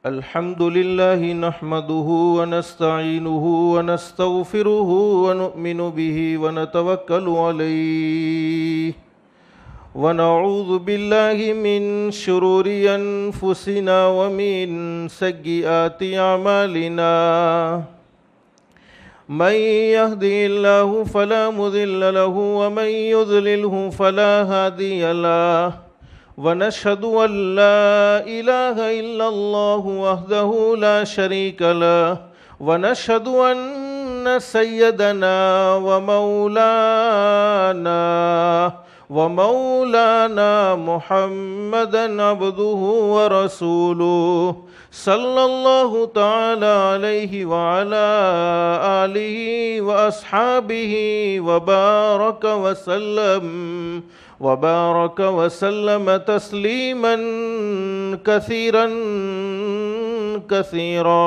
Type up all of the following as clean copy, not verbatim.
الحمد لله نحمده ونستعينه ونستغفره ونؤمن به ونتوكل عليه ونعوذ بالله من شرور أنفسنا ومن سيئات أعمالنا من يهده الله فلا مضل له ومن يضلله فلا هادي له ونشهد أن لا إله إلا الله وحده لا شريك له ونشهد أن سيدنا ومولانا محمدا عبده ورسوله صلى الله تعالى عليه وعلى آله وأصحابه وبارك وسلم تسليما كثيرا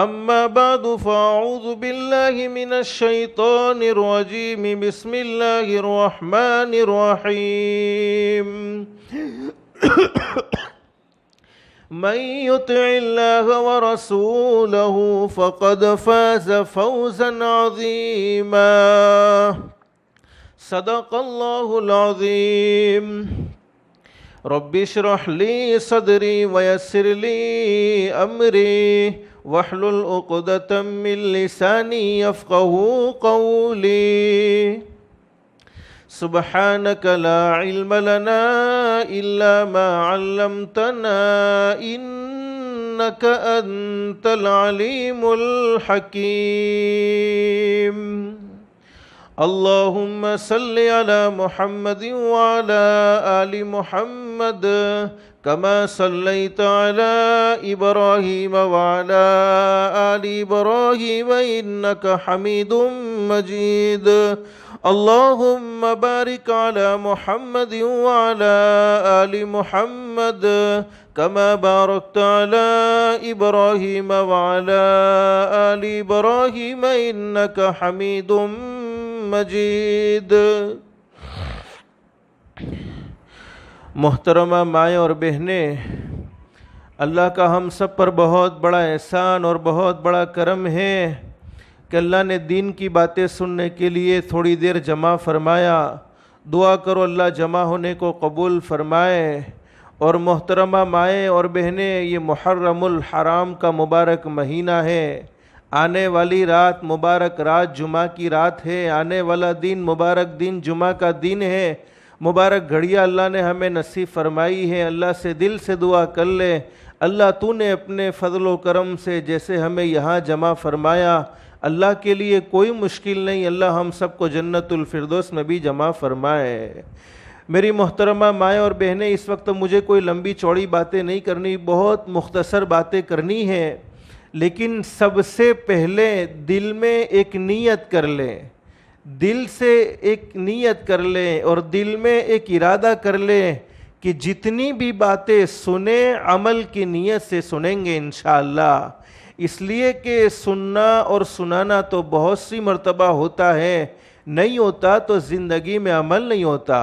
أما بعد فأعوذ بالله من الشيطان الرجيم بسم الله الرحمن الرحيم من يطع الله ورسوله فقد فاز فوزا عظيما صدق الله العظيم رب اشرح لي صدري ويسر لي أمري واحلل عقدة من لساني يفقهوا قولي سبحانك لا علم لنا إلا ما علمتنا إنك أنت العليم الحكيم اللهم صل على محمد وعلى آل محمد كما صليت على إبراهيم وعلى آل إبراهيم إنك حميد مجيد اللهم بارك على محمد وعلى آل محمد كما باركت على إبراهيم وعلى آل إبراهيم إنك حميد مجید۔ محترمہ مائیں اور بہنیں، اللہ کا ہم سب پر بہت بڑا احسان اور بہت بڑا کرم ہے کہ اللہ نے دین کی باتیں سننے کے لیے تھوڑی دیر جمع فرمایا۔ دعا کرو اللہ جمع ہونے کو قبول فرمائے۔ اور محترمہ مائیں اور بہنیں، یہ محرم الحرام کا مبارک مہینہ ہے۔ آنے والی رات مبارک رات جمعہ کی رات ہے، آنے والا دن مبارک دن جمعہ کا دن ہے۔ مبارک گھڑیاں اللہ نے ہمیں نصیب فرمائی ہے۔ اللہ سے دل سے دعا کر لے، اللہ تو نے اپنے فضل و کرم سے جیسے ہمیں یہاں جمع فرمایا، اللہ کے لیے کوئی مشکل نہیں، اللہ ہم سب کو جنت الفردوس میں بھی جمع فرمائے۔ میری محترمہ مائیں اور بہنیں، اس وقت مجھے کوئی لمبی چوڑی باتیں نہیں کرنی، بہت مختصر باتیں کرنی ہیں، لیکن سب سے پہلے دل میں ایک نیت کر لیں، دل سے ایک نیت کر لیں اور دل میں ایک ارادہ کر لیں کہ جتنی بھی باتیں سنیں عمل کی نیت سے سنیں گے انشاءاللہ۔ اس لیے کہ سننا اور سنانا تو بہت سی مرتبہ ہوتا ہے، نہیں ہوتا تو زندگی میں عمل نہیں ہوتا،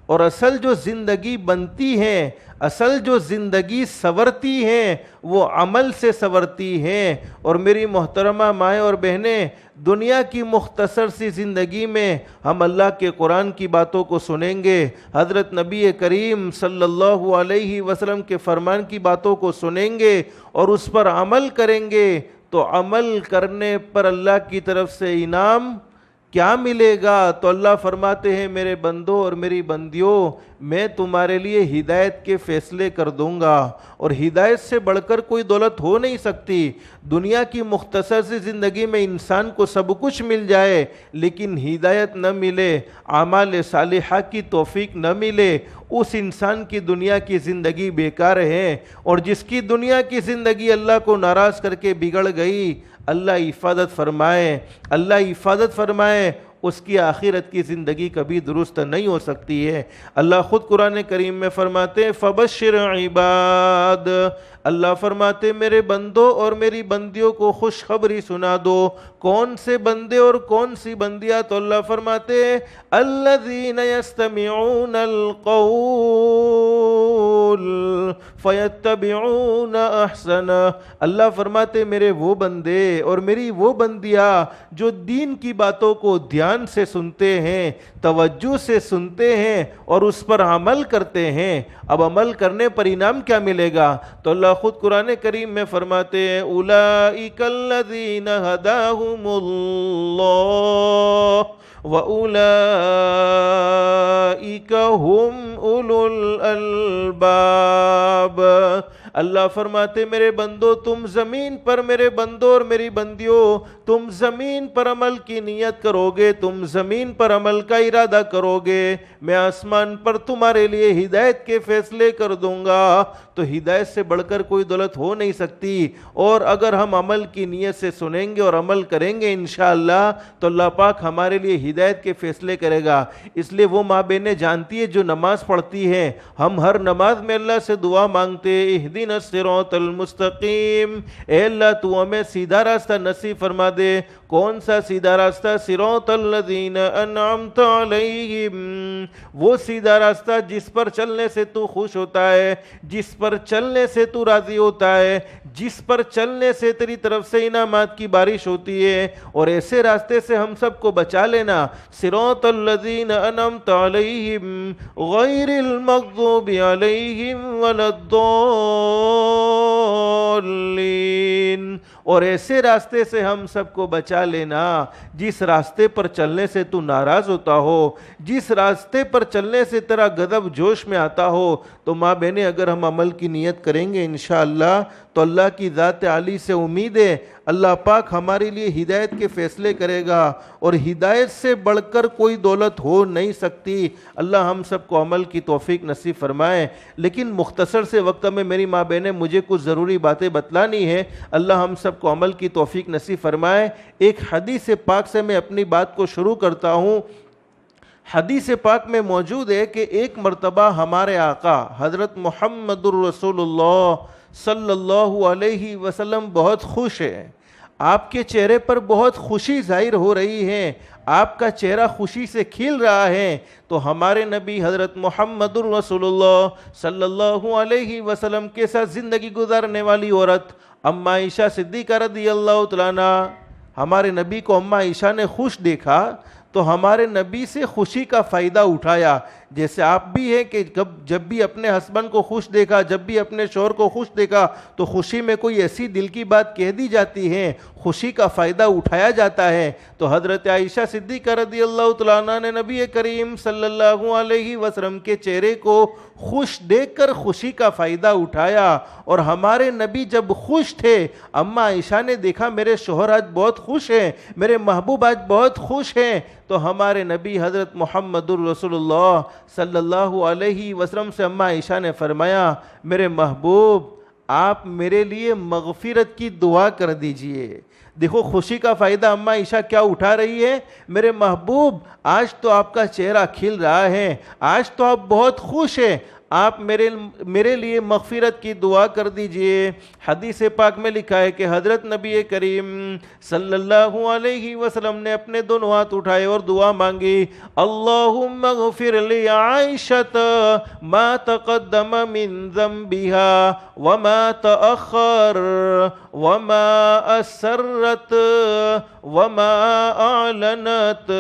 اور اصل جو زندگی بنتی ہے، اصل جو زندگی سنورتی ہے، وہ عمل سے سنورتی ہے۔ اور میری محترمہ مائیں اور بہنیں، دنیا کی مختصر سی زندگی میں ہم اللہ کے قرآن کی باتوں کو سنیں گے، حضرت نبی کریم صلی اللہ علیہ وسلم کے فرمان کی باتوں کو سنیں گے اور اس پر عمل کریں گے، تو عمل کرنے پر اللہ کی طرف سے انعام کیا ملے گا؟ تو اللہ فرماتے ہیں، میرے بندوں اور میری بندیوں، میں تمہارے لیے ہدایت کے فیصلے کر دوں گا، اور ہدایت سے بڑھ کر کوئی دولت ہو نہیں سکتی۔ دنیا کی مختصر سی زندگی میں انسان کو سب کچھ مل جائے لیکن ہدایت نہ ملے، اعمال صالحہ کی توفیق نہ ملے، اس انسان کی دنیا کی زندگی بیکار ہے۔ اور جس کی دنیا کی زندگی اللہ کو ناراض کر کے بگڑ گئی، اللہ حفاظت فرمائے، اللہ حفاظت فرمائے۔ اس کی آخرت کی زندگی کبھی درست نہیں ہو سکتی ہے۔ اللہ خود قرآن کریم میں فرماتے ہیں فبشر عباد، اللہ فرماتے میرے بندوں اور میری بندیوں کو خوشخبری سنا دو۔ کون سے بندے اور کون سی بندیاں؟ تو اللہ فرماتے ہیں الذین یستمعون القول فیتبعون احسنہ، اللہ فرماتے میرے وہ بندے اور میری وہ بندیاں جو دین کی باتوں کو دھیان سے سنتے ہیں، توجہ سے سنتے ہیں اور اس پر عمل کرتے ہیں۔ اب عمل کرنے پر انعام کیا ملے گا؟ تو اللہ خود قرآن کریم میں فرماتے ہیں اولئک الذین ھداھم اللہ وَأُولَئِكَ هُمْ أُولُو الْأَلْبَابِ، اللہ فرماتے میرے بندو تم زمین پر، میرے بندوں اور میری بندیوں تم زمین پر عمل کی نیت کرو گے، تم زمین پر عمل کا ارادہ کرو گے، میں آسمان پر تمہارے لیے ہدایت کے فیصلے کر دوں گا۔ تو ہدایت سے بڑھ کر کوئی دولت ہو نہیں سکتی، اور اگر ہم عمل کی نیت سے سنیں گے اور عمل کریں گے انشاءاللہ تو اللہ پاک ہمارے لیے ہدایت کے فیصلے کرے گا۔ اس لیے وہ ماں بہنیں جانتی ہے جو نماز پڑھتی ہیں، ہم ہر نماز میں اللہ سے دعا مانگتے اہدنا الصراط المستقیم، اے اللہ تو ہمیں سیدھا راستہ نصیب فرما دے۔ کون سا سیدھا راستہ؟ صراط الذین انعمت علیہم، وہ سیدھا راستہ جس پر چلنے سے تو خوش ہوتا ہے، جس پر چلنے سے تو راضی ہوتا ہے، جس پر چلنے سے تیری طرف سے انعامات کی بارش ہوتی ہے، اور ایسے راستے سے ہم سب کو بچا لینا۔ صراط الذین انعمت علیہم غیر المغضوب علیہم ولا الضالین، اور ایسے راستے سے ہم سب کو بچا لینا جس راستے پر چلنے سے تو ناراض ہوتا ہو، جس راستے پر چلنے سے تیرا غضب جوش میں آتا ہو۔ تو ماں بہنیں اگر ہم عمل کی نیت کریں گے انشاءاللہ تو اللہ کی ذات عالی سے امید ہے اللہ پاک ہمارے لیے ہدایت کے فیصلے کرے گا، اور ہدایت سے بڑھ کر کوئی دولت ہو نہیں سکتی۔ اللہ ہم سب کو عمل کی توفیق نصیب فرمائے۔ لیکن مختصر سے وقت میں میری ماں بہنیں مجھے کچھ ضروری باتیں بتلانی ہے، اللہ ہم سب کو عمل کی توفیق نصیب فرمائے۔ ایک حدیث پاک سے میں اپنی بات کو شروع کرتا ہوں۔ حدیث پاک میں موجود ہے کہ ایک مرتبہ ہمارے آقا حضرت محمد الرسول اللہ صلی اللہ علیہ وسلم بہت خوش ہیں، آپ کے چہرے پر بہت خوشی ظاہر ہو رہی ہے، آپ کا چہرہ خوشی سے کھل رہا ہے۔ تو ہمارے نبی حضرت محمد الرسول اللہ صلی اللہ علیہ وسلم کے ساتھ زندگی گزارنے والی عورت اماں عائشہ صدیقہ رضی اللہ تعالیٰ عنہا، ہمارے نبی کو اماں عائشہ نے خوش دیکھا تو ہمارے نبی سے خوشی کا فائدہ اٹھایا۔ جیسے آپ بھی ہیں کہ جب بھی اپنے ہسبینڈ کو خوش دیکھا، جب بھی اپنے شوہر کو خوش دیکھا تو خوشی میں کوئی ایسی دل کی بات کہہ دی جاتی ہے، خوشی کا فائدہ اٹھایا جاتا ہے۔ تو حضرت عائشہ صدیقہ رضی اللہ تعالیٰ عنہ نے نبی کریم صلی اللہ علیہ وسلم کے چہرے کو خوش دیکھ کر خوشی کا فائدہ اٹھایا، اور ہمارے نبی جب خوش تھے اماں عائشہ نے دیکھا میرے شوہر آج بہت خوش ہیں، میرے محبوب آج بہت خوش ہیں، تو ہمارے نبی حضرت محمد الرسول اللہ صلی اللہ علیہ وسلم سے اماں عائشہ نے فرمایا میرے محبوب آپ میرے لیے مغفرت کی دعا کر دیجئے۔ دیکھو خوشی کا فائدہ اماں عائشہ کیا اٹھا رہی ہے، میرے محبوب آج تو آپ کا چہرہ کھل رہا ہے، آج تو آپ بہت خوش ہیں، آپ میرے لیے مغفرت کی دعا کر دیجئے۔ حدیث پاک میں لکھا ہے کہ حضرت نبی کریم صلی اللہ علیہ وسلم نے اپنے دونوں ہاتھ اٹھائے اور دعا مانگی، اللہم اغفر لی عائشۃ ما تقدم من ذنبها وما تأخر وما اسرت وما اعلنت۔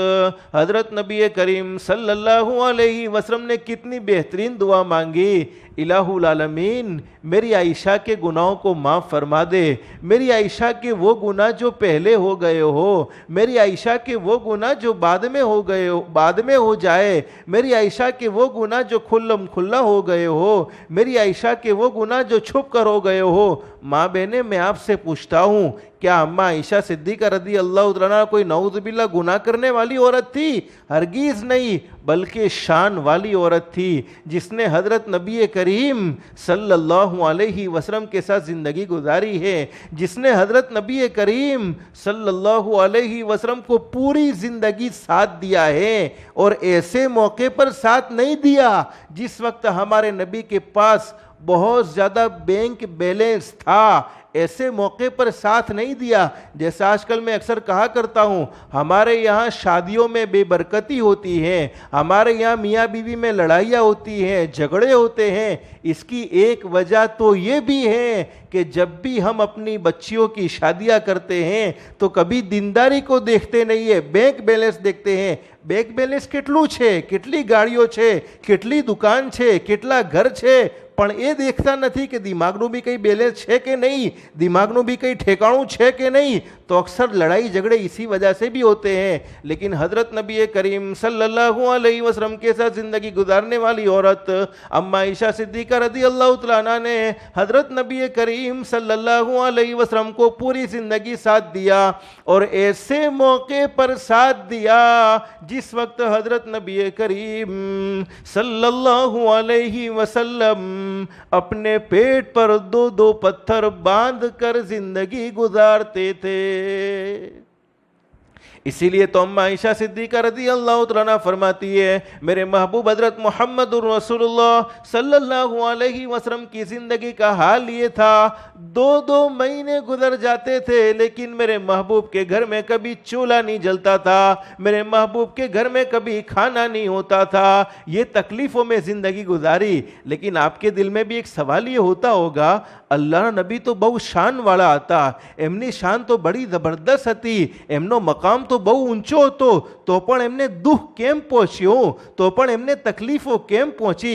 حضرت نبی کریم صلی اللہ علیہ وسلم نے کتنی بہترین دعا مانگی، الہ العالمین میری عائشہ کے گناہوں کو معاف فرما دے، میری عائشہ کے وہ گناہ جو پہلے ہو گئے ہو، میری عائشہ کے وہ گناہ جو بعد میں ہو گئے ہو، بعد میں ہو جائے، میری عائشہ کے وہ گناہ جو کھلم کھلا ہو گئے ہو، میری عائشہ کے وہ گناہ جو چھپ کر ہو گئے ہو۔ ماں بہنیں میں آپ سے پوچھتا ہوں کیا اماں عائشہ صدیقہ رضی اللہ عنہا کوئی نعوذ باللہ گناہ کرنے والی عورت تھی؟ ہرگز نہیں، بلکہ شان والی عورت تھی جس نے حضرت نبی کریم کریم صلی اللہ علیہ وسلم کے ساتھ زندگی گزاری ہے، جس نے حضرت نبی کریم صلی اللہ علیہ وسلم کو پوری زندگی ساتھ دیا ہے، اور ایسے موقع پر ساتھ نہیں دیا جس وقت ہمارے نبی کے پاس بہت زیادہ بینک بیلنس تھا، ایسے موقع پر ساتھ نہیں دیا۔ جیسا آج کل میں اکثر کہا کرتا ہوں، ہمارے یہاں شادیوں میں بے برکتی ہوتی ہے، ہمارے یہاں میاں بیوی میں لڑائیاں ہوتی ہیں، جھگڑے ہوتے ہیں۔ اس کی ایک وجہ تو یہ بھی ہے کہ جب بھی ہم اپنی بچیوں کی شادیاں کرتے ہیں تو کبھی دینداری کو دیکھتے نہیں ہے، بینک بیلنس دیکھتے ہیں۔ બેંક બેલેન્સ કેટલું છે, કેટલી ગાડીઓ છે, કેટલી દુકાન છે, કેટલા ઘર છે, પણ એ દેખતા નથી કે દિમાગનું બી કંઈ બેલેન્સ છે કે નહીં, દિમાગનું બી કંઈ ઠેકાણું છે કે નહીં। تو اکثر لڑائی جھگڑے اسی وجہ سے بھی ہوتے ہیں۔ لیکن حضرت نبی کریم صلی اللہ علیہ وسلم کے ساتھ زندگی گزارنے والی عورت اما عائشہ صدیقہ رضی اللہ تعالیٰ عنہ نے حضرت نبی کریم صلی اللہ علیہ وسلم کو پوری زندگی ساتھ دیا، اور ایسے موقع پر ساتھ دیا جس وقت حضرت نبی کریم صلی اللہ علیہ وسلم اپنے پیٹ پر دو دو پتھر باندھ کر زندگی گزارتے تھے۔ اسی لیے تو اما عائشہ صدیقہ رضی اللہ تعالیٰ عنہ فرماتی ہے، میرے محبوب حضرت محمد رسول اللہ صلی اللہ علیہ وسلم کی زندگی کا حال یہ تھا، 2 مہینے گزر جاتے تھے لیکن میرے محبوب کے گھر میں کبھی چولہا نہیں جلتا تھا، میرے محبوب کے گھر میں کبھی کھانا نہیں ہوتا تھا۔ یہ تکلیفوں میں زندگی گزاری۔ لیکن آپ کے دل میں بھی ایک سوال یہ ہوتا ہوگا، اللہ نبی تو بہو شان والا آتا، એમની શાન તો બડી જબરદસ્ત હતી, એમનો મકામ તો બહુ ઊંચો હતો, તો પણ એમને દુઃખ કેમ પહોંચ્યું, તો પણ એમને તકલીફો કેમ પહોંચી?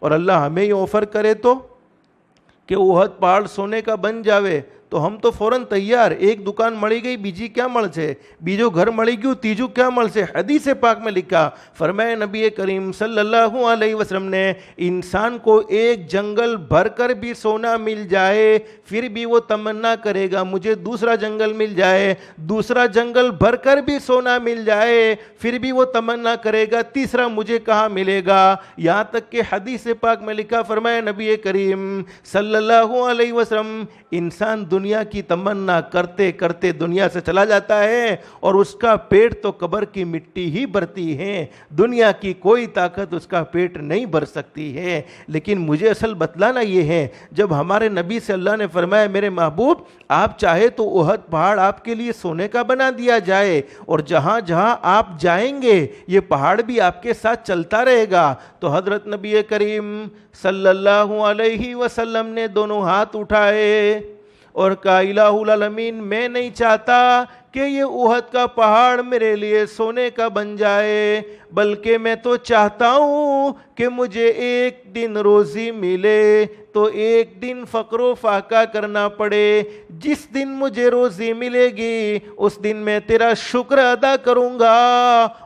اور اللہ ہمیں ہی آفر کرے تو کہ احد پہاڑ سونے کا بن جاوے تو ہم تو فوراً تیار. ایک دکان مڑی گئی بیجی کیا مل سے, بیجو گھر مڑی گیو تیجو کیا مل سے. حدیث پاک میں لکھا, فرمایا نبی کریم صلی اللہ علیہ وسلم نے, انسان کو ایک جنگل بھر کر بھی سونا مل جائے پھر بھی وہ تمنا کرے گا مجھے دوسرا جنگل مل جائے, دوسرا جنگل بھر کر بھی سونا مل جائے پھر بھی وہ تمنا کرے گا تیسرا مجھے کہاں ملے گا. یہاں تک کہ حدیث پاک میں لکھا, فرمایا نبی کریم صلی اللہ علیہ وسلم, انسان دنیا کی تمنا کرتے کرتے دنیا سے چلا جاتا ہے اور اس کا پیٹ تو قبر کی مٹی ہی بھرتی ہے, دنیا کی کوئی طاقت اس کا پیٹ نہیں بھر سکتی ہے. لیکن مجھے اصل بتلانا یہ ہے, جب ہمارے نبی سے اللہ نے فرمایا میرے محبوب آپ چاہے تو احد پہاڑ آپ کے لیے سونے کا بنا دیا جائے اور جہاں جہاں آپ جائیں گے یہ پہاڑ بھی آپ کے ساتھ چلتا رہے گا, تو حضرت نبی کریم صلی اللہ علیہ وسلم نے دونوں ہاتھ اٹھائے اور کہا الہ العالمین میں نہیں چاہتا کہ یہ احد کا پہاڑ میرے لیے سونے کا بن جائے, بلکہ میں تو چاہتا ہوں کہ مجھے ایک دن روزی ملے تو ایک دن فقر و فاقہ کرنا پڑے. جس دن مجھے روزی ملے گی اس دن میں تیرا شکر ادا کروں گا,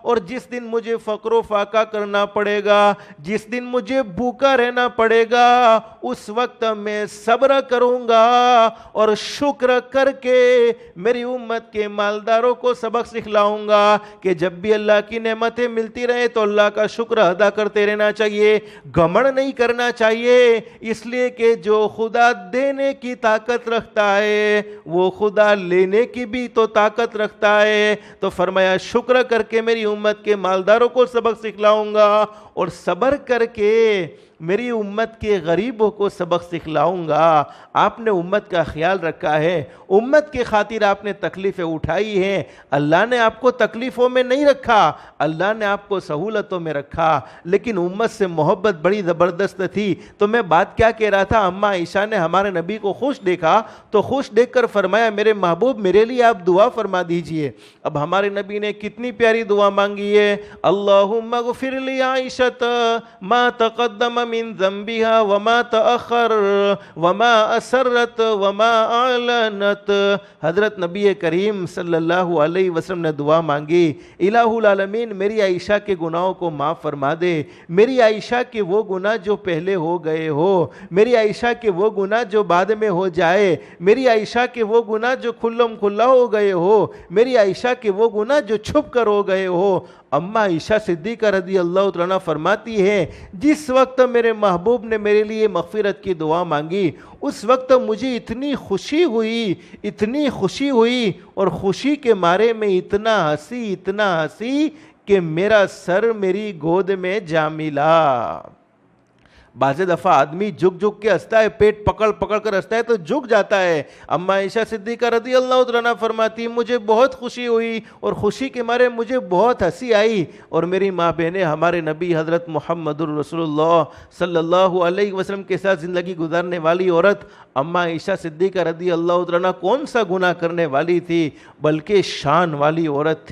اور جس دن مجھے فقر و فاقہ کرنا پڑے گا, جس دن مجھے بھوکا رہنا پڑے گا, اس وقت میں صبر کروں گا اور شکر کر کے میری امت کے مالداروں کو سبق سکھلاؤں گا کہ جب بھی اللہ کی نعمتیں ملتی رہے تو اللہ کا شکر ادا کرتے رہنا چاہیے, گھمنڈ نہیں کرنا چاہیے, اس لیے کہ جو خدا دینے کی طاقت رکھتا ہے وہ خدا لینے کی بھی تو طاقت رکھتا ہے. تو فرمایا شکر کر کے میری امت کے مالداروں کو سبق سکھلاؤں گا اور صبر کر کے میری امت کے غریبوں کو سبق سکھلاؤں گا. آپ نے امت کا خیال رکھا ہے, امت کی خاطر آپ نے تکلیفیں اٹھائی ہیں. اللہ نے آپ کو تکلیفوں میں نہیں رکھا, اللہ نے آپ کو سہولتوں میں رکھا, لیکن امت سے محبت بڑی زبردست تھی. تو میں بات کیا کہہ رہا تھا, اماں عائشہ نے ہمارے نبی کو خوش دیکھا تو خوش دیکھ کر فرمایا میرے محبوب میرے لیے آپ دعا فرما دیجئے. اب ہمارے نبی نے کتنی پیاری دعا مانگی ہے, اللہم اغفر لی عائشۃ ما تقدم من ذنبها وما تأخر وما اسرت وما اعلنت. حضرت نبی کریم صلی اللہ علیہ وسلم نے دعا مانگی, الہ العالمین میری عائشہ کے گناہوں کو معاف فرما دے, میری عائشہ کے وہ گناہ جو پہلے ہو گئے ہو, میری عائشہ کے وہ گناہ جو بعد میں ہو جائے, میری عائشہ کے وہ گناہ جو کھلم کھلا ہو گئے ہو, میری عائشہ کے وہ گناہ جو چھپ کر ہو گئے ہو. اماں عائشہ صدیقہ رضی اللہ تعالیٰ فرماتی ہے جس وقت میرے محبوب نے میرے لیے مغفرت کی دعا مانگی اس وقت مجھے اتنی خوشی ہوئی اور خوشی کے مارے میں اتنا ہنسی کہ میرا سر میری گود میں جا ملا. بعض دفعہ آدمی جھک کے ہنستا ہے, پیٹ پکڑ کر ہنستا ہے تو جھک جاتا ہے. اماں عائشہ صدیقہ رضی اللہ عنہا فرماتی مجھے بہت خوشی ہوئی اور خوشی کے مارے مجھے بہت ہنسی آئی. اور میری ماں بہنیں, ہمارے نبی حضرت محمد الرسول اللہ صلی اللہ علیہ وسلم کے ساتھ زندگی گزارنے والی عورت اماں عائشہ صدیقہ رضی اللہ عنہا کون سا گناہ کرنے والی تھی, بلکہ شان والی عورت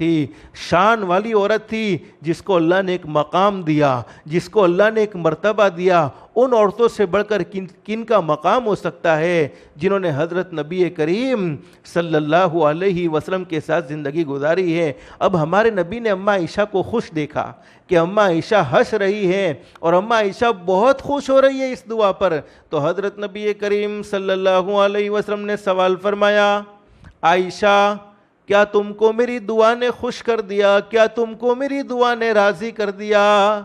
تھی جس کو اللہ نے ایک مقام دیا, جس کو اللہ نے ایک مرتبہ دیا. ان عورتوں سے بڑھ کر کن کا مقام ہو سکتا ہے جنہوں نے حضرت نبی کریم صلی اللہ علیہ وسلم کے ساتھ زندگی گزاری ہے. اب ہمارے نبی نے اماں عائشہ کو خوش دیکھا کہ اماں عائشہ ہنس رہی ہے اور اماں عائشہ بہت خوش ہو رہی ہے اس دعا پر, تو حضرت نبی کریم صلی اللہ علیہ وسلم نے سوال فرمایا, عائشہ کیا تم کو میری دعا نے خوش کر دیا, کیا تم کو میری دعا نے راضی کر دیا؟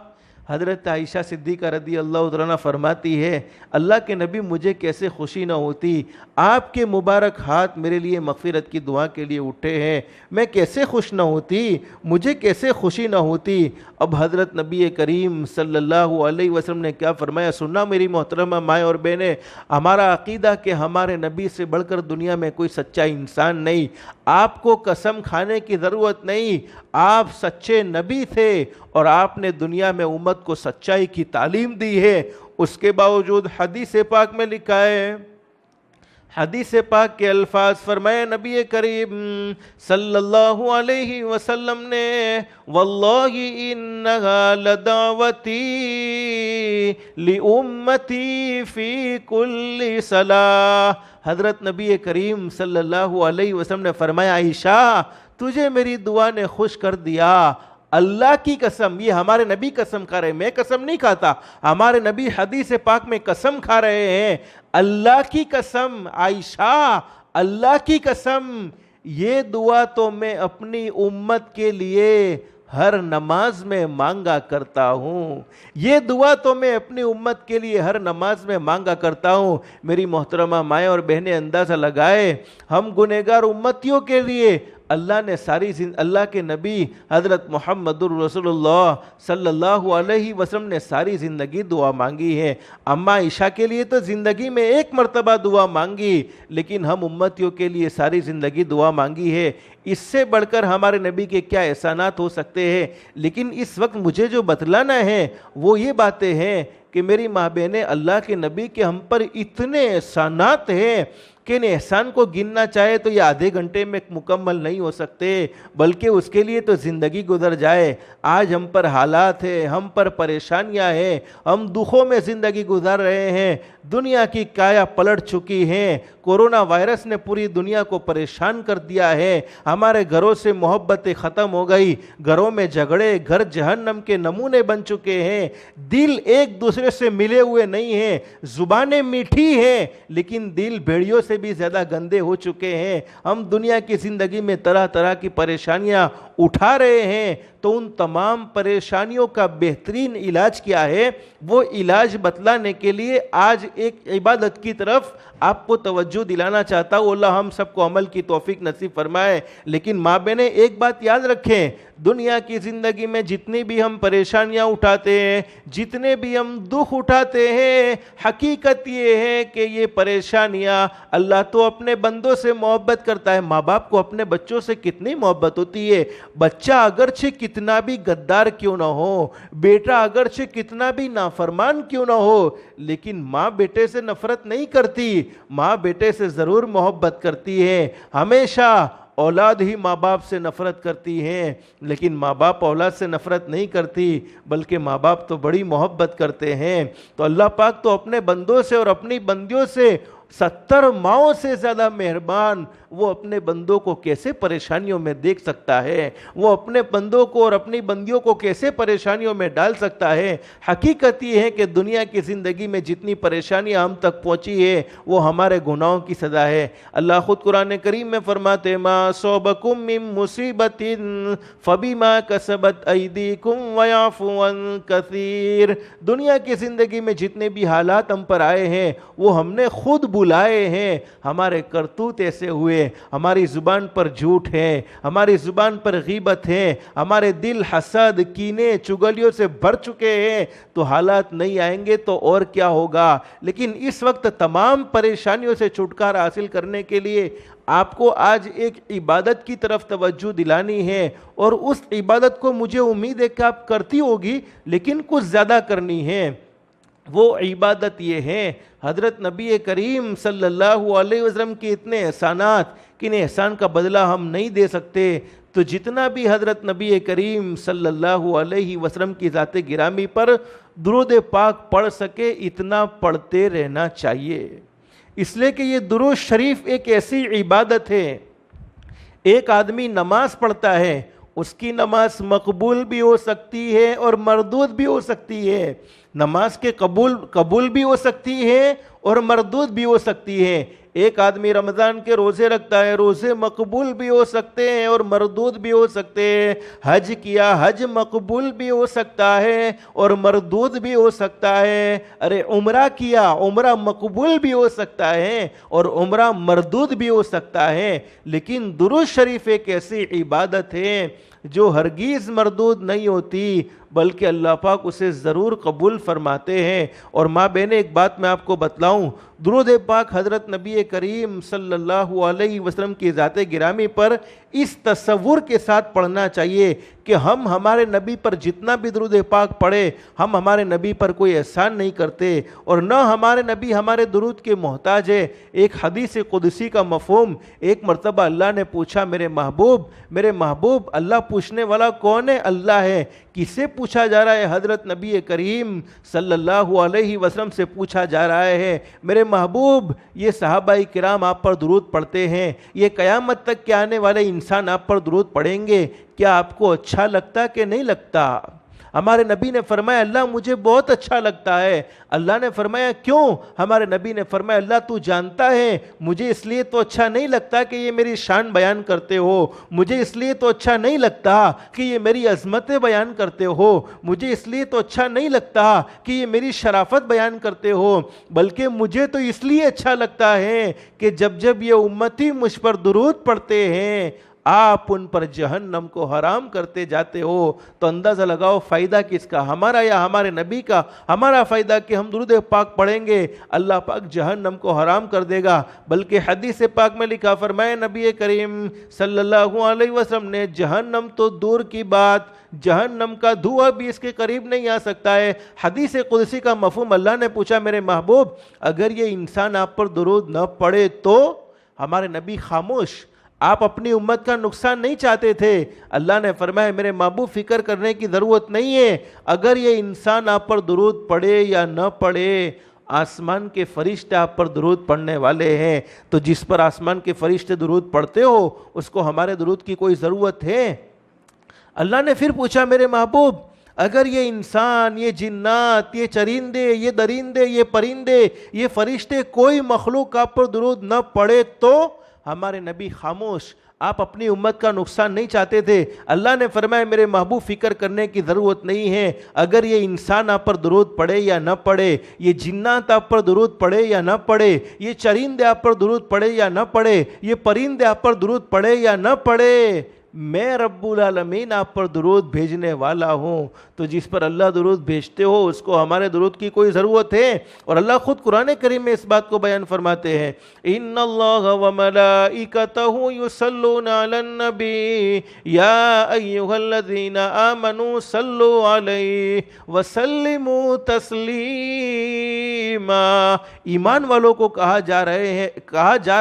حضرت عائشہ صدیقہ رضی اللہ عنہا فرماتی ہے اللہ کے نبی مجھے کیسے خوشی نہ ہوتی, آپ کے مبارک ہاتھ میرے لیے مغفرت کی دعا کے لیے اٹھے ہیں, میں کیسے خوش نہ ہوتی, مجھے کیسے خوشی نہ ہوتی. اب حضرت نبی کریم صلی اللہ علیہ وسلم نے کیا فرمایا, سننا میری محترمہ مائیں اور بہنیں, ہمارا عقیدہ کہ ہمارے نبی سے بڑھ کر دنیا میں کوئی سچا انسان نہیں. آپ کو قسم کھانے کی ضرورت نہیں, آپ سچے نبی تھے اور آپ نے دنیا میں امت کو سچائی کی تعلیم دی ہے. اس کے باوجود حدیث پاک میں لکھا ہے حدیث پاک کے الفاظ فرمائے نبی کریم صلی اللہ علیہ وسلم نے، واللہ انہا لدعوتی لامتی فی کل صلاح۔ حضرت نبی کریم صلی اللہ علیہ وسلم نے فرمایا، عائشہ تجھے میری دعا نے خوش کر دیا، اللہ کی قسم، یہ ہمارے نبی قسم کھا رہے ہیں، میں قسم نہیں کھاتا، ہمارے نبی حدیث پاک میں قسم کھا رہے ہیں، اللہ کی قسم عائشہ، اللہ کی قسم، یہ دعا تو میں اپنی امت کے لیے ہر نماز میں مانگا کرتا ہوں، یہ دعا تو میں اپنی امت کے لیے ہر نماز میں مانگا کرتا ہوں۔ میری محترمہ مائیں اور بہنیں اندازہ لگائے، ہم گنہگار امتیوں کے لیے اللہ نے اللہ کے نبی حضرت محمد الرسول اللہ صلی اللہ علیہ وسلم نے ساری زندگی دعا مانگی ہے۔ اماں عائشہ کے لیے تو زندگی میں ایک مرتبہ دعا مانگی، لیکن ہم امتیوں کے لیے ساری زندگی دعا مانگی ہے۔ اس سے بڑھ کر ہمارے نبی کے کیا احسانات ہو سکتے ہیں؟ لیکن اس وقت مجھے جو بتلانا ہے وہ یہ باتیں ہیں کہ میری ماں بہنیں، اللہ کے نبی کے ہم پر اتنے احسانات ہیں کہ ان احسان کو گننا چاہے تو یہ آدھے گھنٹے میں مکمل نہیں ہو سکتے، بلکہ اس کے لیے تو زندگی گزر جائے۔ آج ہم پر حالات ہیں، ہم پر پریشانیاں ہیں، ہم دکھوں میں زندگی گزار رہے ہیں، دنیا کی کایا پلٹ چکی ہے، کورونا وائرس نے پوری دنیا کو پریشان کر دیا ہے، ہمارے گھروں سے محبتیں ختم ہو گئی، گھروں میں جھگڑے، گھر جہنم کے نمونے بن چکے ہیں، دل ایک دوسرے سے ملے ہوئے نہیں ہیں، زبانیں میٹھی ہیں لیکن دل بھیڑیوں سے بھی زیادہ گندے ہو چکے ہیں۔ ہم دنیا کی زندگی میں طرح طرح کی پریشانیاں اٹھا رہے ہیں، تو ان تمام پریشانیوں کا بہترین علاج کیا ہے؟ وہ علاج بتلانے کے لیے آج ایک عبادت کی طرف آپ کو توجہ دلانا چاہتا ہوں۔ اللہ ہم سب کو عمل کی توفیق نصیب فرمائے۔ لیکن ماں بہنیں ایک بات یاد رکھیں، دنیا کی زندگی میں جتنی بھی ہم پریشانیاں اٹھاتے ہیں، جتنے بھی ہم دکھ اٹھاتے ہیں، حقیقت یہ ہے کہ یہ پریشانیاں، اللہ تو اپنے بندوں سے محبت کرتا ہے۔ ماں باپ کو اپنے بچوں سے کتنی محبت ہوتی ہے، بچہ اگرچہ کتنا بھی غدار کیوں نہ ہو، بیٹا اگرچہ کتنا بھی نافرمان کیوں نہ ہو، لیکن ماں بیٹے سے نفرت نہیں کرتی، ماں بیٹے سے ضرور محبت کرتی ہے۔ ہمیشہ اولاد ہی ماں باپ سے نفرت کرتی ہے، لیکن ماں باپ اولاد سے نفرت نہیں کرتی، بلکہ ماں باپ تو بڑی محبت کرتے ہیں۔ تو اللہ پاک تو اپنے بندوں سے اور اپنی بندیوں سے 70 ماؤں سے زیادہ مہربان، وہ اپنے بندوں کو کیسے پریشانیوں میں دیکھ سکتا ہے، وہ اپنے بندوں کو اور اپنی بندیوں کو کیسے پریشانیوں میں ڈال سکتا ہے؟ حقیقت یہ ہے کہ دنیا کی زندگی میں جتنی پریشانیاں ہم تک پہنچی ہے وہ ہمارے گناہوں کی سزا ہے۔ اللہ خود قرآن کریم میں فرماتے، ما صابکم من مصیبت فبما کسبت ایدیکم ویعفو عن کثیر۔ دنیا کی زندگی میں جتنے بھی حالات ہم پر آئے ہیں وہ ہم نے خود بلائے ہیں، ہمارے کرتوت ایسے ہوئے، ہماری زبان پر جھوٹ ہے، ہماری زبان پر غیبت ہے، ہمارے دل حسد، کینے، چگلیوں سے بھر چکے ہیں، تو حالات نہیں آئیں گے تو اور کیا ہوگا؟ لیکن اس وقت تمام پریشانیوں سے چھٹکارا حاصل کرنے کے لیے آپ کو آج ایک عبادت کی طرف توجہ دلانی ہے، اور اس عبادت کو مجھے امید ہے کہ آپ کرتی ہوگی لیکن کچھ زیادہ کرنی ہے۔ وہ عبادت یہ ہے، حضرت نبی کریم صلی اللہ علیہ وسلم کے اتنے احسانات کہ انہیں احسان کا بدلہ ہم نہیں دے سکتے، تو جتنا بھی حضرت نبی کریم صلی اللہ علیہ وسلم کی ذات گرامی پر درود پاک پڑھ سکے اتنا پڑھتے رہنا چاہیے، اس لیے کہ یہ درود شریف ایک ایسی عبادت ہے۔ ایک آدمی نماز پڑھتا ہے، اس کی نماز مقبول بھی ہو سکتی ہے اور مردود بھی ہو سکتی ہے، نماز کے قبول بھی ہو سکتی ہے اور مردود بھی ہو سکتی ہے۔ ایک آدمی رمضان کے روزے رکھتا ہے، روزے مقبول بھی ہو سکتے ہیں اور مردود بھی ہو سکتے ہیں۔ حج کیا، حج مقبول بھی ہو سکتا ہے اور مردود بھی ہو سکتا ہے۔ ارے عمرہ کیا، عمرہ مقبول بھی ہو سکتا ہے اور عمرہ مردود بھی ہو سکتا ہے۔ لیکن درود شریف ایک ایسی عبادت ہے جو ہرگز مردود نہیں ہوتی، بلکہ اللہ پاک اسے ضرور قبول فرماتے ہیں۔ اور ماں بہنیں، ایک بات میں آپ کو بتلاؤں، درود پاک حضرت نبی کریم صلی اللہ علیہ وسلم کی ذات گرامی پر اس تصور کے ساتھ پڑھنا چاہیے کہ ہم ہمارے نبی پر جتنا بھی درود پاک پڑھے، ہم ہمارے نبی پر کوئی احسان نہیں کرتے، اور نہ ہمارے نبی ہمارے درود کے محتاج ہے۔ ایک حدیث قدسی کا مفہوم، ایک مرتبہ اللہ نے پوچھا، میرے محبوب اللہ پوچھنے والا کون ہے؟ اللہ ہے۔ کس سے پوچھا جا رہا ہے؟ حضرت نبی کریم صلی اللہ علیہ وسلم سے پوچھا جا رہا ہے، میرے محبوب یہ صحابہ کرام آپ پر درود پڑھتے ہیں، یہ قیامت تک کے آنے والے انسان آپ پر درود پڑھیں گے، کیا آپ کو اچھا لگتا کہ نہیں لگتا؟ ہمارے نبی نے فرمایا اللہ مجھے بہت اچھا لگتا ہے۔ اللہ نے فرمایا کیوں؟ ہمارے نبی نے فرمایا اللہ تو جانتا ہے مجھے اس لیے تو اچھا نہیں لگتا کہ یہ میری شان بیان کرتے ہو، مجھے اس لیے تو اچھا نہیں لگتا کہ یہ میری عظمتیں بیان کرتے ہو، مجھے اس لیے تو اچھا نہیں لگتا کہ یہ میری شرافت بیان کرتے ہو، بلکہ مجھے تو اس لیے اچھا لگتا ہے کہ جب یہ امتی مجھ پر درود پڑھتے ہیں آپ ان پر جہنم کو حرام کرتے جاتے ہو۔ تو اندازہ لگاؤ فائدہ کس کا، ہمارا یا ہمارے نبی کا؟ ہمارا فائدہ کہ ہم درود پاک پڑھیں گے، اللہ پاک جہنم کو حرام کر دے گا۔ بلکہ حدیث پاک میں لکھا، فرمایا نبی کریم صلی اللہ علیہ وسلم نے جہنم تو دور کی بات، جہنم کا دھواں بھی اس کے قریب نہیں آ سکتا ہے۔ حدیث قدسی کا مفہوم، اللہ نے پوچھا میرے محبوب اگر یہ انسان آپ پر درود نہ پڑھے تو؟ ہمارے نبی خاموش، آپ اپنی امت کا نقصان نہیں چاہتے تھے۔ اللہ نے فرمایا میرے محبوب فکر کرنے کی ضرورت نہیں ہے، اگر یہ انسان آپ پر درود پڑھے یا نہ پڑھے آسمان کے فرشتے آپ پر درود پڑھنے والے ہیں، تو جس پر آسمان کے فرشتے درود پڑھتے ہو اس کو ہمارے درود کی کوئی ضرورت ہے؟ اللہ نے پھر پوچھا میرے محبوب اگر یہ انسان، یہ جنات، یہ چرندے، یہ درندے، یہ پرندے، یہ فرشتے، کوئی مخلوق آپ پر درود نہ پڑھے تو؟ ہمارے نبی خاموش، آپ اپنی امت کا نقصان نہیں چاہتے تھے۔ اللہ نے فرمایا میرے محبوب فکر کرنے کی ضرورت نہیں ہے، اگر یہ انسان آپ پر درود پڑھے یا نہ پڑھے، یہ جنات آپ پر درود پڑھے یا نہ پڑھے، یہ چرندے آپ پر درود پڑھے یا نہ پڑھے، یہ پرندے آپ پر درود پڑھے یا نہ پڑھے، میں رب العالمین آپ پر درود بھیجنے والا ہوں۔ تو جس پر اللہ درود بھیجتے ہو اس کو ہمارے درود کی کوئی ضرورت ہے؟ اور اللہ خود قرآن کریم میں اس بات کو بیان فرماتے ہیں، ان اللہ وملائکتہ یصلون علی النبی یا ایھا الذین آمنوا صلوا علیہ وسلموا تسلیما۔ ایمان والوں کو کہا جا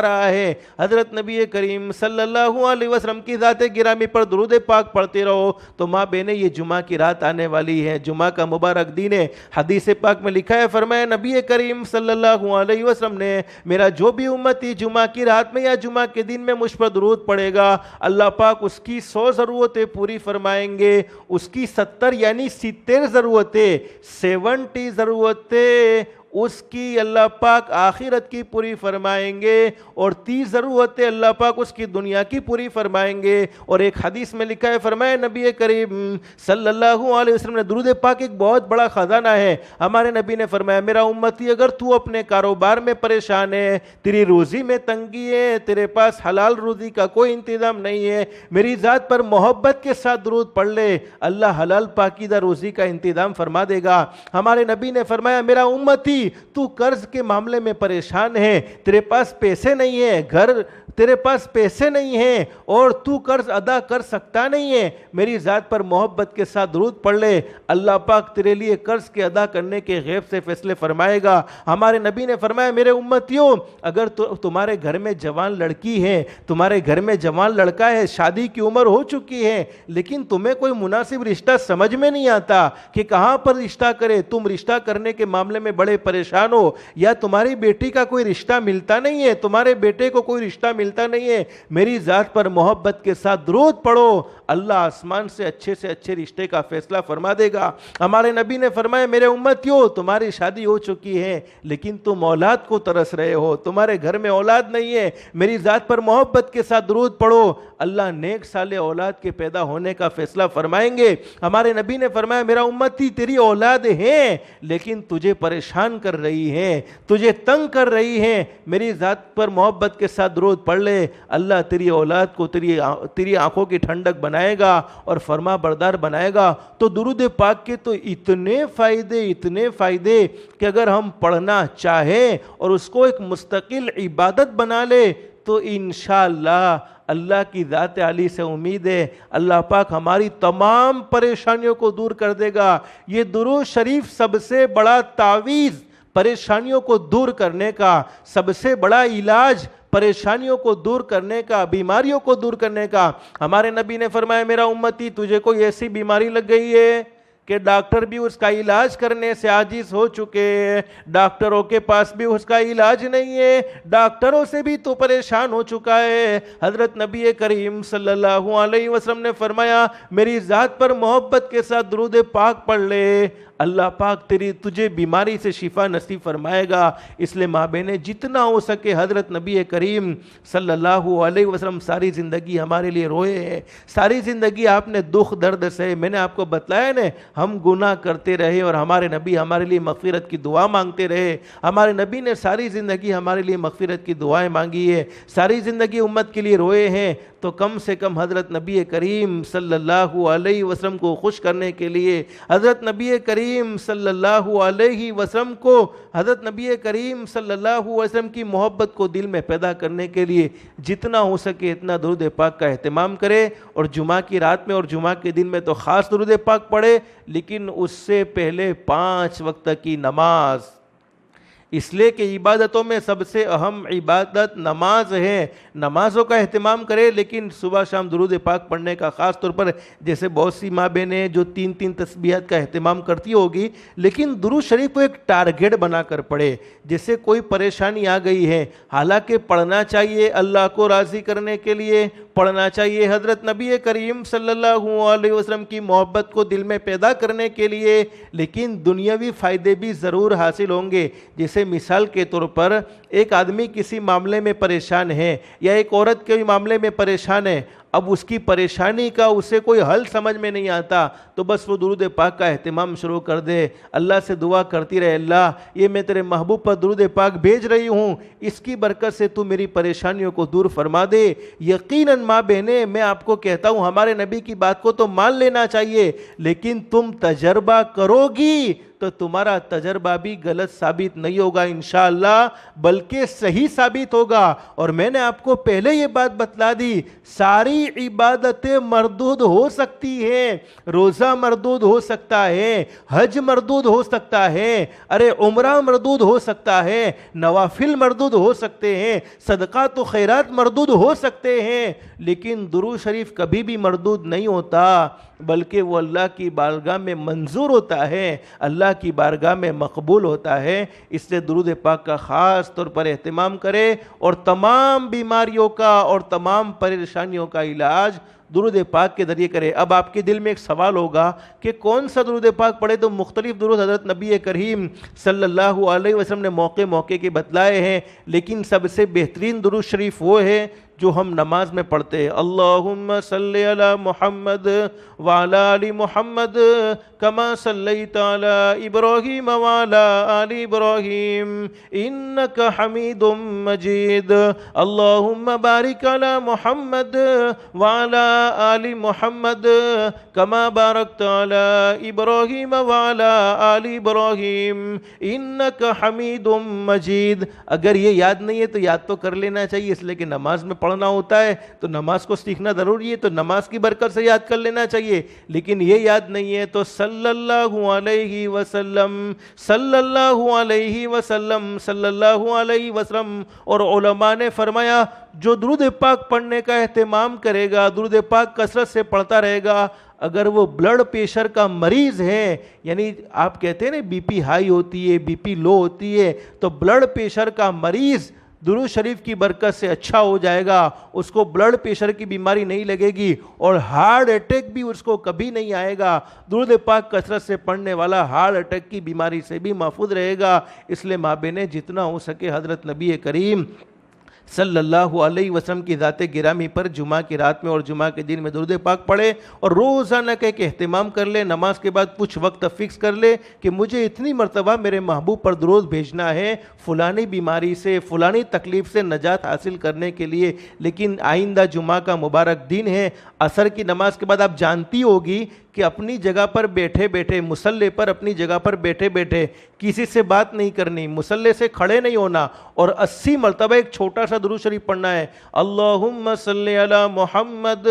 رہا ہے حضرت نبی کریم صلی اللہ علیہ وسلم کی ذات گرامی پر درود پاک پڑھتے رہو۔ تو ماں بہنیں یہ جمعہ کی رات آنے والی ہے، جمعہ کا مبارک دن ہے۔ حدیث پاک میں لکھا ہے، فرمایا نبی کریم صلی اللہ علیہ وسلم نے، میرا جو بھی امتی جمعہ کی رات میں یا جمعہ کے دن میں مجھ پر درود پڑھے گا، اللہ پاک اس کی 100 ضرورتیں پوری فرمائیں گے، اس کی 70 یعنی 70 ضرورتیں، 70 ضرورتیں اس کی اللہ پاک آخرت کی پوری فرمائیں گے، اور 30 ضرورتیں اللہ پاک اس کی دنیا کی پوری فرمائیں گے۔ اور ایک حدیث میں لکھا ہے، فرمایا نبی کریم صلی اللہ علیہ وسلم نے، درود پاک ایک بہت بڑا خزانہ ہے۔ ہمارے نبی نے فرمایا میرا امتی اگر تو اپنے کاروبار میں پریشان ہے، تیری روزی میں تنگی ہے، تیرے پاس حلال روزی کا کوئی انتظام نہیں ہے، میری ذات پر محبت کے ساتھ درود پڑھ لے، اللہ حلال پاکیزہ روزی کا انتظام فرما دے گا۔ ہمارے نبی نے فرمایا میرا امتی تو قرض کے معاملے میں پریشان ہے، تیرے پاس پیسے نہیں ہیں، تیرے پاس پیسے نہیں ہیں اور تو قرض ادا کر سکتا نہیں ہے، میری ذات پر محبت کے ساتھ درود پڑھ لے، اللہ پاک تیرے لیے قرض کے ادا کرنے کے غیب سے فیصلے فرمائے گا۔ ہمارے نبی نے فرمایا میرے امتیوں اگر تمہارے گھر میں جوان لڑکی ہے، تمہارے گھر میں جوان لڑکا ہے، شادی کی عمر ہو چکی ہے، لیکن تمہیں کوئی مناسب رشتہ سمجھ میں نہیں آتا کہ کہاں پر رشتہ کرے، تم رشتہ کرنے کے معاملے میں بڑے پریشان ہو، یا تمہاری بیٹی کا کوئی رشتہ ملتا نہیں ہے، تمہارے بیٹے کو کوئی رشتہ ملتا نہیں ہے، میری ذات پر محبت کے ساتھ درود پڑھو، اللہ آسمان سے اچھے رشتے کا فیصلہ فرما دے گا۔ ہمارے نبی نے فرمایا میرے امتیوں تمہاری شادی ہو چکی ہے لیکن تم اولاد کو ترس رہے ہو، تمہارے گھر میں اولاد نہیں ہے، میری ذات پر محبت کے ساتھ درود پڑھو، اللہ نیک صالح اولاد کے پیدا ہونے کا فیصلہ فرمائیں گے۔ ہمارے نبی نے فرمایا میرا امتی تیری اولاد ہے لیکن تجھے پریشان کر رہی ہے، تجھے تنگ کر رہی ہے، میری ذات پر محبت کے ساتھ درود پڑھ پڑھ لے، اللہ تیری اولاد کو تیری آنکھوں کی ٹھنڈک بنائے گا اور فرما بردار بنائے گا۔ تو درود پاک کے تو اتنے فائدے کہ اگر ہم پڑھنا چاہیں اور اس کو ایک مستقل عبادت بنا لے تو انشاءاللہ اللہ کی ذات عالی سے امید ہے اللہ پاک ہماری تمام پریشانیوں کو دور کر دے گا۔ یہ درود شریف سب سے بڑا تعویذ پریشانیوں کو دور کرنے کا، سب سے بڑا علاج پریشانیوں کو دور کرنے کا، بیماریوں کو دور کرنے کا۔ ہمارے نبی نے فرمایا میرا امتی تجھے کوئی ایسی بیماری لگ گئی ہے کہ ڈاکٹر بھی اس کا علاج کرنے سے عاجز ہو چکے ہیں، ڈاکٹروں کے پاس بھی اس کا علاج نہیں ہے، ڈاکٹروں سے بھی تو پریشان ہو چکا ہے، حضرت نبی کریم صلی اللہ علیہ وسلم نے فرمایا میری ذات پر محبت کے ساتھ درود پاک پڑھ لے، اللہ پاک تجھے بیماری سے شفا نصیب فرمائے گا۔ اس لیے ماں بہنیں جتنا ہو سکے حضرت نبی کریم صلی اللہ علیہ وسلم ساری زندگی ہمارے لیے روئے ہیں، ساری زندگی آپ نے دکھ درد سے، میں نے آپ کو بتلایا نا، ہم گناہ کرتے رہے اور ہمارے نبی ہمارے لیے مغفرت کی دعا مانگتے رہے، ہمارے نبی نے ساری زندگی ہمارے لیے مغفرت کی دعائیں مانگی ہے، ساری زندگی امت کے لیے روئے ہیں، تو کم سے کم حضرت نبی کریم صلی اللہ علیہ وسلم کو خوش کرنے کے لیے، حضرت نبی کریم صلی اللہ علیہ وسلم کو، حضرت نبی کریم صلی اللہ علیہ وسلم کی محبت کو دل میں پیدا کرنے کے لیے جتنا ہو سکے اتنا درود پاک کا اہتمام کرے، اور جمعہ کی رات میں اور جمعہ کے دن میں تو خاص درود پاک پڑھے، لیکن اس سے پہلے 5 وقت کی نماز، اس لیے کہ عبادتوں میں سب سے اہم عبادت نماز ہے، نمازوں کا اہتمام کرے، لیکن صبح شام درود پاک پڑھنے کا خاص طور پر، جیسے بہت سی ماں بہنیں جو 3 تسبیحات کا اہتمام کرتی ہوگی، لیکن درود شریف کو ایک ٹارگیٹ بنا کر پڑھے، جیسے کوئی پریشانی آ گئی ہے، حالانکہ پڑھنا چاہیے اللہ کو راضی کرنے کے لیے، پڑھنا چاہیے حضرت نبی کریم صلی اللہ علیہ وسلم کی محبت کو دل میں پیدا کرنے کے لیے، لیکن دنیاوی فائدے بھی ضرور حاصل ہوں گے۔ جیسے مثال کے طور پر ایک آدمی کسی معاملے میں پریشان ہے یا ایک عورت کے معاملے میں پریشان ہے، اب اس کی پریشانی کا اسے کوئی حل سمجھ میں نہیں آتا، تو بس وہ درود پاک کا اہتمام شروع کر دے، اللہ سے دعا کرتی رہے اللہ یہ میں تیرے محبوب پر درود پاک بھیج رہی ہوں، اس کی برکت سے تو میری پریشانیوں کو دور فرما دے۔ یقیناً ماں بہنیں میں آپ کو کہتا ہوں ہمارے نبی کی بات کو تو مان لینا چاہیے، لیکن تم تجربہ کرو گی تو تمہارا تجربہ بھی غلط ثابت نہیں ہوگا انشاءاللہ، بلکہ صحیح ثابت ہوگا۔ اور میں نے آپ کو پہلے یہ بات بتلا دی، ساری عبادتیں مردود ہو سکتی ہیں، روزہ مردود ہو سکتا ہے، حج مردود ہو سکتا ہے، ارے عمرہ مردود ہو سکتا ہے، نوافل مردود ہو سکتے ہیں، صدقات و خیرات مردود ہو سکتے ہیں، لیکن درود شریف کبھی بھی مردود نہیں ہوتا، بلکہ وہ اللہ کی بارگاہ میں منظور ہوتا ہے، اللہ کی بارگاہ میں مقبول ہوتا ہے۔ اس سے درود پاک کا خاص طور پر اہتمام کرے اور تمام بیماریوں کا اور تمام پریشانیوں کا علاج درود پاک کے ذریعے کرے۔ اب آپ کے دل میں ایک سوال ہوگا کہ کون سا درود پاک پڑھے؟ تو مختلف درود حضرت نبی کریم صلی اللہ علیہ وسلم نے موقع کے بتلائے ہیں، لیکن سب سے بہترین درود شریف وہ ہے جو ہم نماز میں پڑھتے ہیں، اللہم صلی علی محمد وعلی آل محمد کما صلیت علی ابراہیم وعلی آل ابراہیم انک حمید مجید، اللہم بارک علی محمد وعلی آل محمد کما بارکت علی ابراہیم وعلی آل ابراہیم انک حمید مجید۔ اگر یہ یاد نہیں ہے تو یاد تو کر لینا چاہیے، اس لیے کہ نماز میں پڑھنا ہوتا ہے تو نماز کو سیکھنا ضروری ہے، تو نماز کی برکت سے یاد کر لینا چاہیے، لیکن یہ یاد نہیں ہے تو صلی اللہ علیہ وسلم صلی اللہ علیہ وسلم صلی اللہ علیہ وسلم۔ اور علماء نے فرمایا جو درود پاک پڑھنے کا اہتمام کرے گا، درود پاک کثرت سے پڑھتا رہے گا، اگر وہ بلڈ پریشر کا مریض ہے، یعنی آپ کہتے ہیں نا بی پی ہائی ہوتی ہے، بی پی لو ہوتی ہے، تو بلڈ پریشر کا مریض درود شریف کی برکت سے اچھا ہو جائے گا، اس کو بلڈ پریشر کی بیماری نہیں لگے گی اور ہارٹ اٹیک بھی اس کو کبھی نہیں آئے گا۔ درود پاک کثرت سے پڑھنے والا ہارٹ اٹیک کی بیماری سے بھی محفوظ رہے گا۔ اس لیے ماں بہنیں جتنا ہو سکے حضرت نبی کریم صلی اللہ علیہ وسلم کی ذات گرامی پر جمعہ کی رات میں اور جمعہ کے دن میں درود پاک پڑھے اور روزانہ کا ایک اہتمام کر لے، نماز کے بعد کچھ وقت فکس کر لے کہ مجھے اتنی مرتبہ میرے محبوب پر درود بھیجنا ہے فلانی بیماری سے، فلانی تکلیف سے نجات حاصل کرنے کے لیے۔ لیکن آئندہ جمعہ کا مبارک دن ہے، عصر کی نماز کے بعد آپ جانتی ہوگی کہ اپنی جگہ پر بیٹھے بیٹھے، مصلی پر اپنی جگہ پر بیٹھے بیٹھے کسی سے بات نہیں کرنی، مصلی سے کھڑے نہیں ہونا اور 80 مرتبہ ایک چھوٹا سا درود شریف پڑھنا ہے، اللہم صلی علی محمد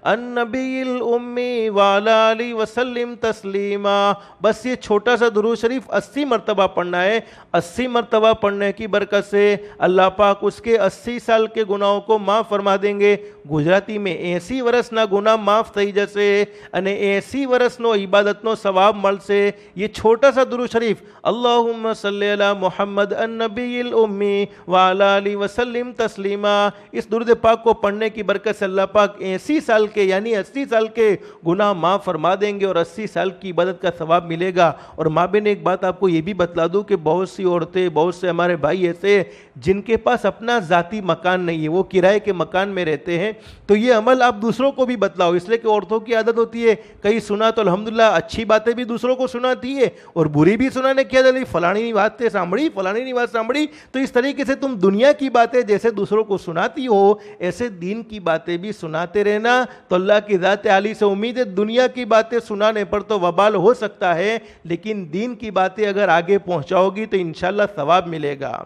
النبی الامی وعلی آلہ وسلم تسلیما۔ بس یہ چھوٹا سا درود شریف 80 مرتبہ پڑھنا ہے۔ 80 مرتبہ پڑھنے کی برکت سے اللہ پاک اس کے 80 سال کے گناہوں کو معاف فرما دیں گے۔ گجراتی میں 80 ورس نہ گناہ معاف تھی جیسے અને 80 વર્ષનો ઇબાદતનો સવાબ મળશે۔ یہ چھوٹا سا درود شریف اللہم صلی علی محمد النبی الامی وعلی آلہ وسلم تسلیما، اس درود پاک کو پڑھنے کی برکت سے اللہ پاک 80 سال کے یعنی 80 سال کے گناہ معاف فرما دیں گے اور 80 سال کی عبادت کا ثواب ملے گا۔ اور ماں بہن ایک بات آپ کو یہ بھی بتلا دوں کہ بہت سی عورتیں، بہت سے ہمارے بھائی ایسے جن کے پاس اپنا ذاتی مکان نہیں ہے، وہ کرائے کے مکان میں رہتے ہیں، تو یہ عمل آپ دوسروں کو بھی بتلاؤ، اس لیے کہ عورتوں کی عادت ہوتی ہے کہیں سنا تو الحمدللہ اچھی باتیں بھی دوسروں کو سناتی ہے اور بری بھی سنانے کی عادت ہے، فلانی باتیں سامڑی، فلانی بات سامڑی۔ تو اس طریقے سے تم دنیا کی باتیں جیسے دوسروں کو سناتی ہو ایسے دین کی باتیں بھی سناتے رہنا، تو اللہ کی ذات عالی سے امید ہے دنیا کی باتیں سنانے پر تو وبال ہو سکتا ہے، لیکن دین کی باتیں اگر آگے پہنچاؤ گی تو انشاءاللہ ثواب ملے گا۔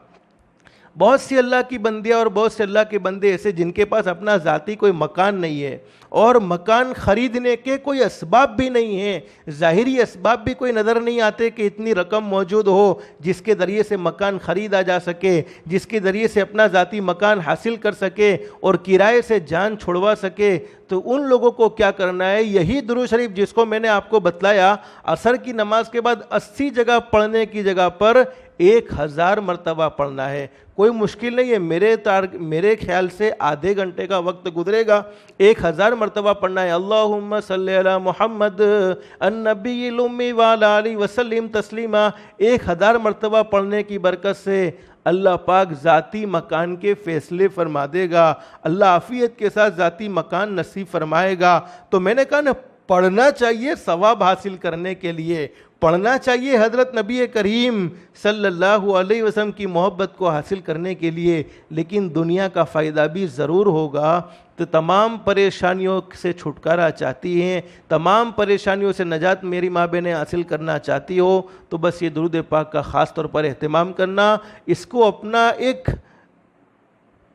بہت سی اللہ کی بندیاں اور بہت سے اللہ کے بندے ایسے جن کے پاس اپنا ذاتی کوئی مکان نہیں ہے اور مکان خریدنے کے کوئی اسباب بھی نہیں ہیں، ظاہری اسباب بھی کوئی نظر نہیں آتے کہ اتنی رقم موجود ہو جس کے ذریعے سے مکان خریدا جا سکے، جس کے ذریعے سے اپنا ذاتی مکان حاصل کر سکے اور کرائے سے جان چھڑوا سکے۔ تو ان لوگوں کو کیا کرنا ہے، یہی درود شریف جس کو میں نے آپ کو بتلایا عصر کی نماز کے بعد 80 جگہ پڑھنے کی جگہ پر 1000 مرتبہ پڑھنا ہے۔ کوئی مشکل نہیں ہے، میرے خیال سے آدھے گھنٹے کا وقت گزرے گا، 1000 مرتبہ پڑھنا ہے، اللہم صلی علی محمد النبی الامی وعلی آلہ وسلم تسلیما۔ 1000 مرتبہ پڑھنے کی برکت سے اللہ پاک ذاتی مکان کے فیصلے فرما دے گا، اللہ عافیت کے ساتھ ذاتی مکان نصیب فرمائے گا۔ تو میں نے کہا نا پڑھنا چاہیے ثواب حاصل کرنے کے لیے، پڑھنا چاہیے حضرت نبی کریم صلی اللہ علیہ وسلم کی محبت کو حاصل کرنے کے لیے، لیکن دنیا کا فائدہ بھی ضرور ہوگا۔ تو تمام پریشانیوں سے چھٹکارا چاہتی ہیں، تمام پریشانیوں سے نجات میری ماں بہنیں حاصل کرنا چاہتی ہو تو بس یہ درود پاک کا خاص طور پر اہتمام کرنا، اس کو اپنا ایک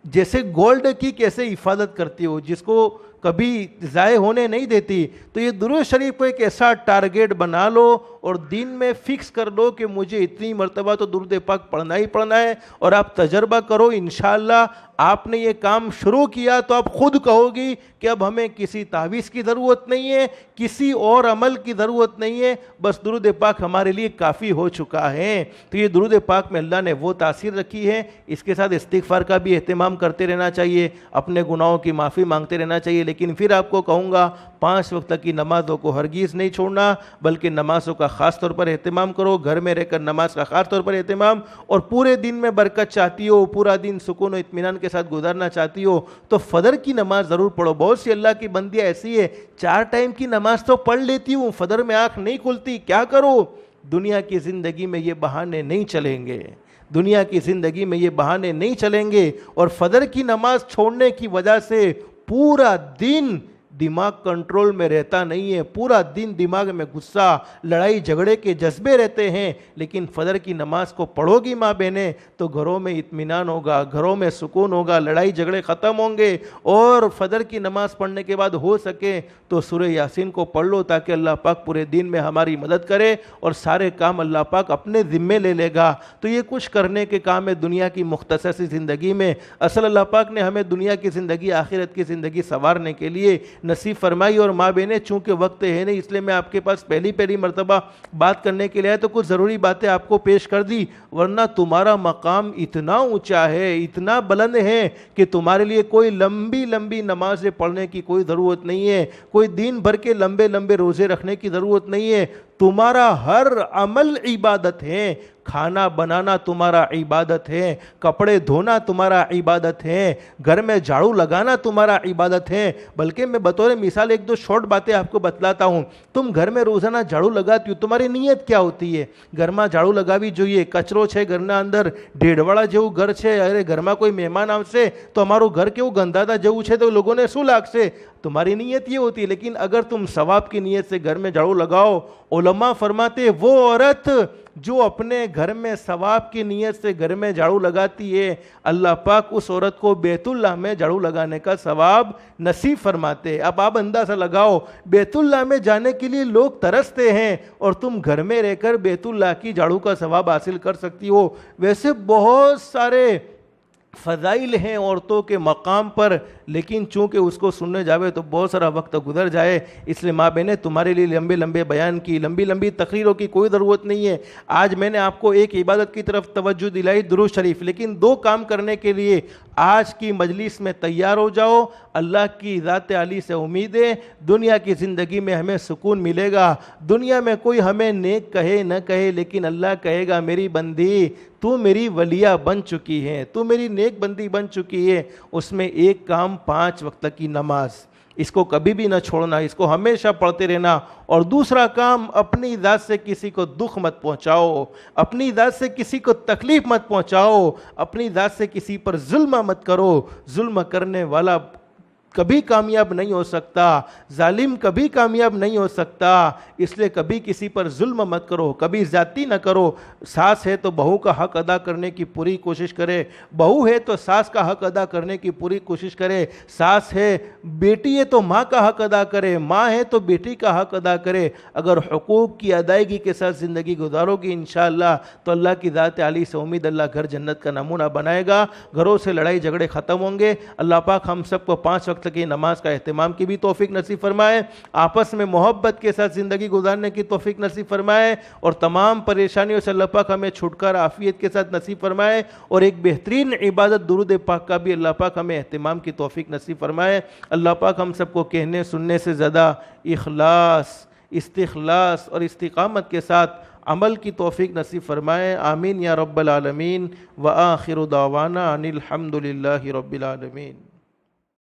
جیسے گولڈ کی کیسے حفاظت کرتی ہو جس کو کبھی ضائع ہونے نہیں دیتی، تو یہ درود شریف کو ایک ایسا ٹارگیٹ بنا لو اور دن میں فکس کر لو کہ مجھے اتنی مرتبہ تو درود پاک پڑھنا ہی پڑھنا ہے، اور آپ تجربہ کرو، انشاءاللہ آپ نے یہ کام شروع کیا تو آپ خود کہو گی کہ اب ہمیں کسی تعویذ کی ضرورت نہیں ہے، کسی اور عمل کی ضرورت نہیں ہے، بس درود پاک ہمارے لیے کافی ہو چکا ہے۔ تو یہ درود پاک میں اللہ نے وہ تاثیر رکھی ہے، اس کے ساتھ استغفار کا بھی اہتمام کرتے رہنا چاہیے، اپنے گناہوں کی معافی مانگتے رہنا چاہیے، لیکن پھر آپ کو کہوں گا 5 وقت کی نمازوں کو ہرگز نہیں چھوڑنا، بلکہ نمازوں کا خاص طور پر اہتمام کرو، گھر میں رہ کر نماز کا خاص طور پر اہتمام، اور پورے دن میں برکت چاہتی ہو، پورا دن سکون و اطمینان کے ساتھ گزارنا چاہتی ہو تو فجر کی نماز ضرور پڑھو۔ بہت سی اللہ کی بندیاں ایسی ہے 4 ٹائم کی نماز تو پڑھ لیتی ہوں، فجر میں آنکھ نہیں کھلتی، کیا کرو؟ دنیا کی زندگی میں یہ بہانے نہیں چلیں گے، دنیا کی زندگی میں یہ بہانے نہیں چلیں گے، اور فجر کی نماز چھوڑنے کی وجہ سے پورا دن دماغ کنٹرول میں رہتا نہیں ہے، پورا دن دماغ میں غصہ، لڑائی جھگڑے کے جذبے رہتے ہیں، لیکن فجر کی نماز کو پڑھو گی ماں بہنیں تو گھروں میں اطمینان ہوگا، گھروں میں سکون ہوگا، لڑائی جھگڑے ختم ہوں گے۔ اور فجر کی نماز پڑھنے کے بعد ہو سکے تو سورہ یاسین کو پڑھ لو تاکہ اللہ پاک پورے دن میں ہماری مدد کرے اور سارے کام اللہ پاک اپنے ذمے لے لے گا۔ تو یہ کچھ کرنے کے کام ہے دنیا کی مختصر سی زندگی میں، اصل اللہ پاک نے ہمیں دنیا کی زندگی، آخرت کی زندگی سنوارنے کے لیے نصیب فرمائی۔ اور ماں بہنیں چونکہ وقت ہے نہیں اس لیے میں آپ کے پاس پہلی مرتبہ بات کرنے کے لیے آیا تو کچھ ضروری باتیں آپ کو پیش کر دی، ورنہ تمہارا مقام اتنا اونچا ہے، اتنا بلند ہے کہ تمہارے لیے کوئی لمبی نمازیں پڑھنے کی کوئی ضرورت نہیں ہے، کوئی دن بھر کے لمبے روزے رکھنے کی ضرورت نہیں ہے، تمہارا ہر عمل عبادت ہے. کھانا بنانا تمہارا عبادت ہے, کپڑے دھونا تمہارا عبادت ہے, گھر میں جھاڑو لگانا تمہارا عبادت ہے. بلکہ میں بطور مثال ایک دو شارٹ باتیں آپ کو بتلاتا ہوں. تم گھر میں روزانہ جھاڑو لگاتی ہو, تمہاری نیت کیا ہوتی ہے؟ گھر میں جھاڑو لگاوی જોઈએ, કચરો છે ઘરના અંદર, ઢેઢવાળા જેવું ઘર છે, અરે ઘરમાં કોઈ મહેમાન આવશે તો અમારું ઘર કેવું ગંધાતા જેવું છે તો લોકોને શું લાગશે? تمہاری نیت یہ ہوتی ہے. لیکن اگر تم ثواب کی نیت سے گھر میں جھاڑو لگاؤ, علماء فرماتے وہ عورت جو اپنے گھر میں ثواب کی نیت سے گھر میں جھاڑو لگاتی ہے, اللہ پاک اس عورت کو بیت اللہ میں جھاڑو لگانے کا ثواب نصیب فرماتے. اب آپ اندازہ لگاؤ, بیت اللہ میں جانے کے لیے لوگ ترستے ہیں اور تم گھر میں رہ کر بیت اللہ کی جھاڑو کا ثواب حاصل کر سکتی ہو. ویسے بہت سارے فضائل ہیں عورتوں کے مقام پر, لیکن چونکہ اس کو سننے جاوے تو بہت سارا وقت گزر جائے, اس لیے ماں بہنیں تمہارے لیے لمبے لمبے بیان کی, لمبی لمبی تقریروں کی کوئی ضرورت نہیں ہے. آج میں نے آپ کو ایک عبادت کی طرف توجہ دلائی, درود شریف, لیکن دو کام کرنے کے لیے آج کی مجلس میں تیار ہو جاؤ. اللہ کی ذات عالی سے امید ہے دنیا کی زندگی میں ہمیں سکون ملے گا. دنیا میں کوئی ہمیں نیک کہے نہ کہے, لیکن اللہ کہے گا میری بندی تو میری ولیہ بن چکی ہے, تو میری نیک بندی بن چکی ہے. اس میں ایک کام 5 وقت کی نماز, اس کو کبھی بھی نہ چھوڑنا, اس کو ہمیشہ پڑھتے رہنا. اور دوسرا کام, اپنی ذات سے کسی کو دکھ مت پہنچاؤ, اپنی ذات سے کسی کو تکلیف مت پہنچاؤ, اپنی ذات سے کسی پر ظلم مت کرو. ظلم کرنے والا کبھی کامیاب نہیں ہو سکتا, ظالم کبھی کامیاب نہیں ہو سکتا. اس لیے کبھی کسی پر ظلم مت کرو, کبھی زیادتی نہ کرو. ساس ہے تو بہو کا حق ادا کرنے کی پوری کوشش کرے, بہو ہے تو ساس کا حق ادا کرنے کی پوری کوشش کرے. ساس ہے, بیٹی ہے تو ماں کا حق ادا کرے, ماں ہے تو بیٹی کا حق ادا کرے. اگر حقوق کی ادائیگی کے ساتھ زندگی گزارو گی انشاءاللہ تو اللہ کی ذات عالی سے امید اللہ گھر جنت کا نمونہ بنائے گا. گھروں سے لڑائی جھگڑے ختم ہوں گے. اللہ پاک ہم سب کو 5 وقت کی نماز کا اہتمام کی بھی توفیق نصیب فرمائے, آپس میں محبت کے ساتھ زندگی گزارنے کی توفیق نصیب فرمائے, اور تمام پریشانیوں سے اللہ پاک ہمیں چھٹکارا عافیت کے ساتھ نصیب فرمائے. اور ایک بہترین عبادت درود پاک کا بھی اللہ پاک ہمیں اہتمام کی توفیق نصیب فرمائے. اللہ پاک ہم سب کو کہنے سننے سے زیادہ اخلاص, استخلاص اور استقامت کے ساتھ عمل کی توفیق نصیب فرمائے. آمین یا رب العالمین. وآخر دعوانا ان الحمد للہ رب العالمین.